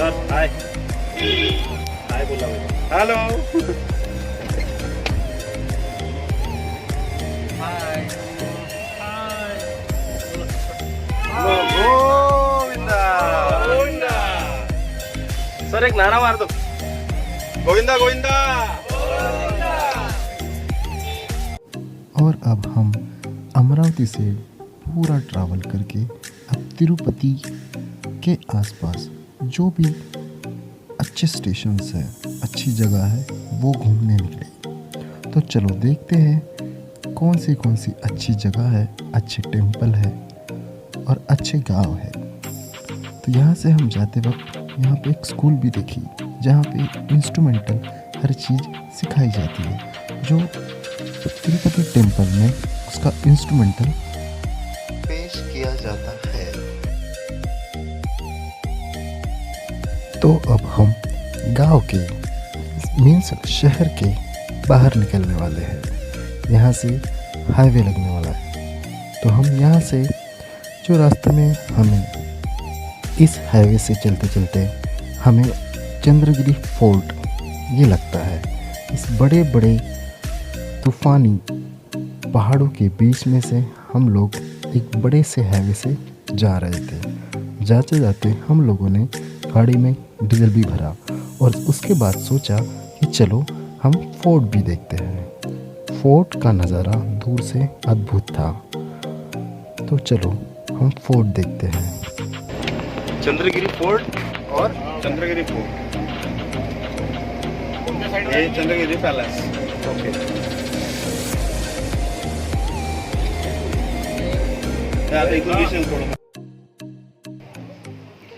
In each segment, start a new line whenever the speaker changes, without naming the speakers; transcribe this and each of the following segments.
नमस्कार, हाय हाय बोला hello hi Govinda Govinda sir एक नारा मार दो गोविंदा गोविंदा।
और अब हम अमरावती से पूरा ट्रैवल करके अब तिरुपति के आसपास जो भी अच्छे स्टेशंस है, अच्छी जगह है, वो घूमने निकले। तो चलो देखते हैं कौन सी अच्छी जगह है, अच्छे टेम्पल है और अच्छे गांव है। तो यहाँ से हम जाते वक्त यहाँ पे एक स्कूल भी देखी जहाँ पे इंस्ट्रूमेंटल हर चीज़ सिखाई जाती है, जो तिरुपति टेम्पल में उसका इंस्ट्रूमेंटल पेश किया जाता है। तो अब हम गांव के मीन्स शहर के बाहर निकलने वाले हैं। यहाँ से हाईवे लगने वाला है। तो हम यहाँ से जो रास्ते में हमें इस हाईवे से चलते चलते हमें चंद्रगिरी फोर्ट ये लगता है। इस बड़े बड़े तूफ़ानी पहाड़ों के बीच में से हम लोग एक बड़े से हाईवे से जा रहे थे। जाते जाते हम लोगों ने गाड़ी में डीजल भी भरा और उसके बाद सोचा कि चलो हम फोर्ट भी देखते हैं। फोर्ट का नज़ारा दूर से अद्भुत था। तो चलो हम फोर्ट देखते हैं।
चंद्रगिरी फोर्ट और चंद्रगिरी फोर्ट, ये चंद्रगिरी पैलेस। ओके,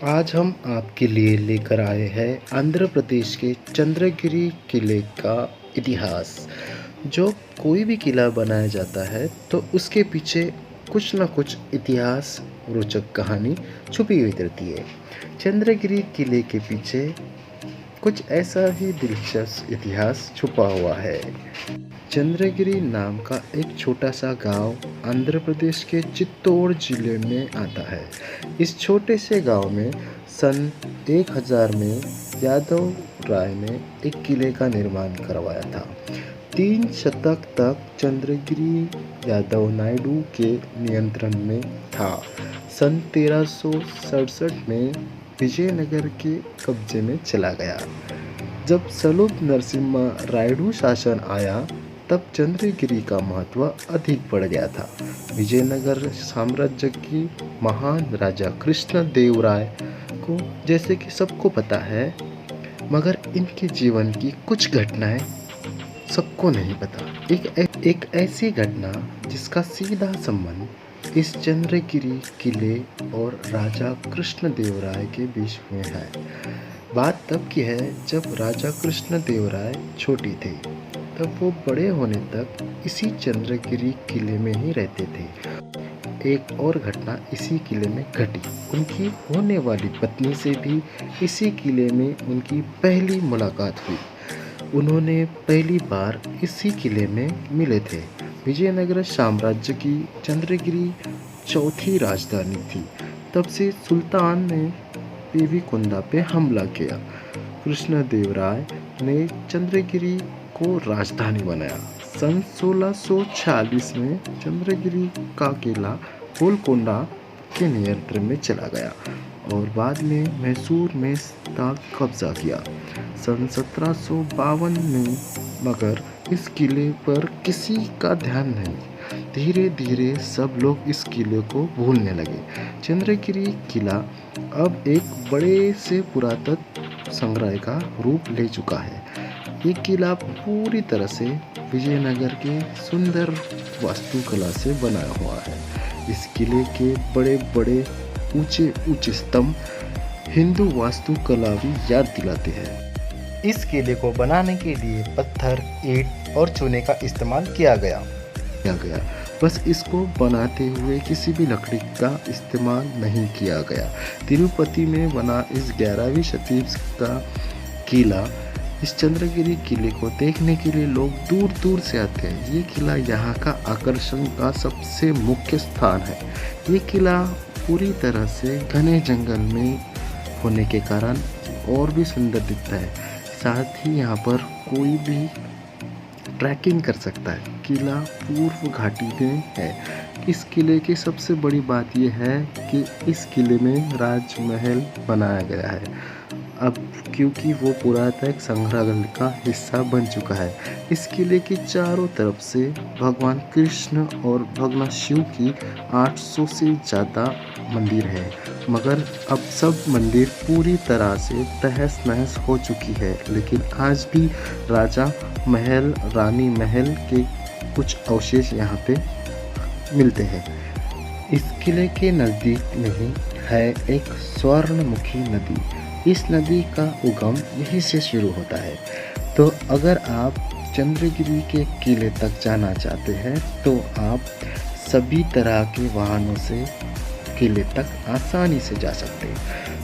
आज हम आपके लिए लेकर आए हैं आंध्र प्रदेश के चंद्रगिरी किले का इतिहास। जो कोई भी किला बनाया जाता है तो उसके पीछे कुछ ना कुछ इतिहास, रोचक कहानी छुपी हुई रहती है। चंद्रगिरी किले के पीछे कुछ ऐसा ही दिलचस्प इतिहास छुपा हुआ है। चंद्रगिरी नाम का एक छोटा सा गांव आंध्र प्रदेश के चित्तौड़ जिले में आता है। इस छोटे से गांव में सन 1000 में यादव राय ने एक किले का निर्माण करवाया था। 3 शतक तक चंद्रगिरी यादव नायडू के नियंत्रण में था। सन 1367 में विजयनगर के कब्जे में चला गया। जब सलूब नरसिम्हा रायडू शासन आया तब चंद्रगिरी का महत्व अधिक बढ़ गया था। विजयनगर साम्राज्य की महान राजा कृष्ण देव राय को जैसे कि सबको पता है, मगर इनके जीवन की कुछ घटनाएं सबको नहीं पता। एक ऐसी घटना जिसका सीधा संबंध इस चंद्रगिरी किले और राजा कृष्ण देव राय के बीच में है। बात तब की है जब राजा कृष्ण देव राय छोटे थे, तब वो बड़े होने तक इसी चंद्रगिरी किले में ही रहते थे। एक और घटना इसी किले में घटी। उनकी होने वाली पत्नी से भी इसी किले में उनकी पहली मुलाकात हुई। उन्होंने पहली बार इसी किले में मिले थे। विजयनगर साम्राज्य की चंद्रगिरी चौथी राजधानी थी। तब से सुल्तान ने पीवी कुंदा पे हमला किया। कृष्णदेव राय ने चंद्रगिरी को राजधानी बनाया। सन 1646 में चंद्रगिरी का किला गोलकोंडा के नियंत्रण में चला गया और बाद में मैसूर में इसका कब्जा किया। सन 1752 में मगर इस किले पर किसी का ध्यान नहीं। धीरे धीरे सब लोग इस किले को भूलने लगे। चंद्रगिरी किला अब एक बड़े से पुरातत्व संग्रह का रूप ले चुका है। ये किला पूरी तरह से विजयनगर के सुंदर वास्तुकला से बना हुआ है। इस किले के बड़े बड़े ऊंचे ऊंचे स्तंभ हिंदू वास्तुकला भी याद दिलाते हैं। इस किले को बनाने के लिए पत्थर, ईंट और चूने का इस्तेमाल किया गया। बस इसको बनाते हुए किसी भी लकड़ी का इस्तेमाल नहीं किया गया। तिरुपति में बना इस 11वीं शताब्दी का किला, इस चंद्रगिरी किले को देखने के लिए लोग दूर दूर से आते हैं। ये किला यहाँ का आकर्षण का सबसे मुख्य स्थान है। ये किला पूरी तरह से घने जंगल में होने के कारण और भी सुंदर दिखता है। साथ ही यहाँ पर कोई भी ट्रैकिंग कर सकता है। किला पूर्व घाटी में है। इस किले की सबसे बड़ी बात यह है कि इस किले में राजमहल बनाया गया है अब, क्योंकि वो पुरातन संग्रहालय का हिस्सा बन चुका है। इस किले की चारों तरफ से भगवान कृष्ण और भगवान शिव की 800 से ज़्यादा मंदिर है, मगर अब सब मंदिर पूरी तरह से तहस नहस हो चुकी है। लेकिन आज भी राजा महल, रानी महल के कुछ अवशेष यहाँ पे मिलते हैं। इस किले के नज़दीक में ही है एक स्वर्णमुखी नदी। इस नदी का उगम यहीं से शुरू होता है। तो अगर आप चंद्रगिरी के किले तक जाना चाहते हैं तो आप सभी तरह के वाहनों से किले तक आसानी से जा सकते हैं।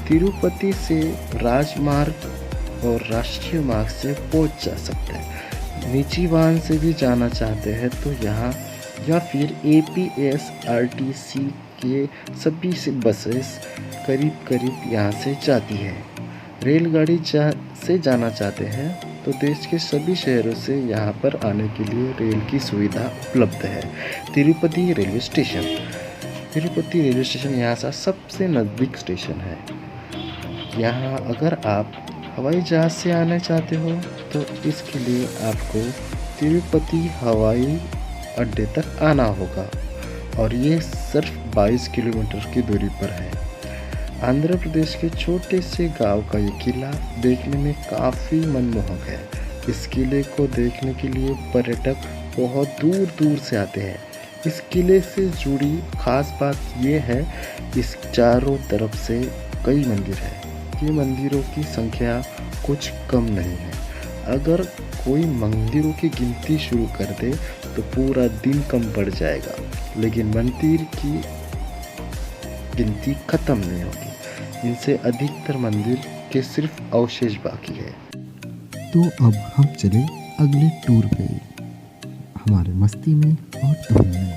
तिरुपति से राजमार्ग और राष्ट्रीय मार्ग से पहुंच जा सकते हैं। निजी वाहन से भी जाना चाहते हैं तो यहाँ, या फिर APSRTC के सभी से बसेस करीब यहाँ से जाती है। रेलगाड़ी से जाना चाहते हैं तो देश के सभी शहरों से यहाँ पर आने के लिए रेल की सुविधा उपलब्ध है। तिरुपति रेलवे स्टेशन यहाँ से सबसे नज़दीक स्टेशन है। यहाँ अगर आप हवाई जहाज़ से आना चाहते हो तो इसके लिए आपको तिरुपति हवाई अड्डे तक आना होगा और ये सिर्फ 22 किलोमीटर की दूरी पर है। आंध्र प्रदेश के छोटे से गांव का ये किला देखने में काफ़ी मनमोहक है। इस किले को देखने के लिए पर्यटक बहुत दूर दूर से आते हैं। इस किले से जुड़ी खास बात ये है, इस चारों तरफ से कई मंदिर हैं। ये मंदिरों की संख्या कुछ कम नहीं है। अगर कोई मंदिरों की गिनती शुरू कर दे तो पूरा दिन कम पड़ जाएगा, लेकिन मंदिर की गिनती खत्म नहीं होगी। इनसे अधिकतर मंदिर के सिर्फ अवशेष बाकी है।
तो अब हम चले अगले टूर पे, हमारे मस्ती में और धुन में।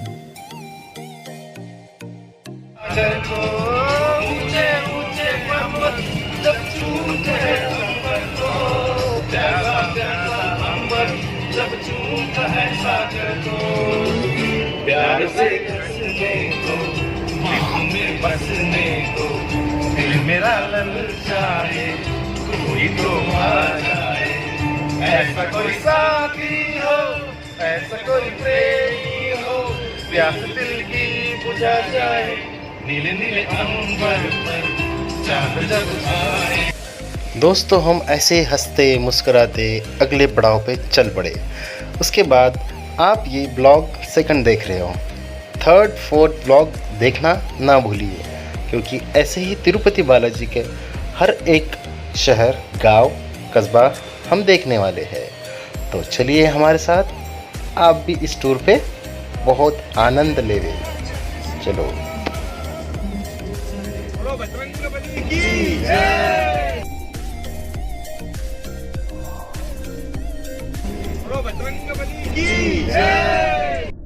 प्यार से कसने को, में बसने को, दिल मेरा ललचाए, कोई तो आ जाए। ऐसा कोई साथी हो, ऐसा कोई प्रेमी हो, प्यास दिल की बुझा जाए, नीले नीले अंबर पर चांद जब आए।
दोस्तों, हम ऐसे हंसते मुस्कुराते अगले पड़ाव पे चल पड़े। उसके बाद आप ये ब्लॉग सेकंड देख रहे हो, थर्ड फोर्थ ब्लॉग देखना ना भूलिए, क्योंकि ऐसे ही तिरुपति बालाजी के हर एक शहर, गांव, कस्बा हम देखने वाले हैं। तो चलिए हमारे साथ, आप भी इस टूर पे बहुत आनंद ले रहे। चलो।
बजरंगबली की जय, बजरंगबली की जय।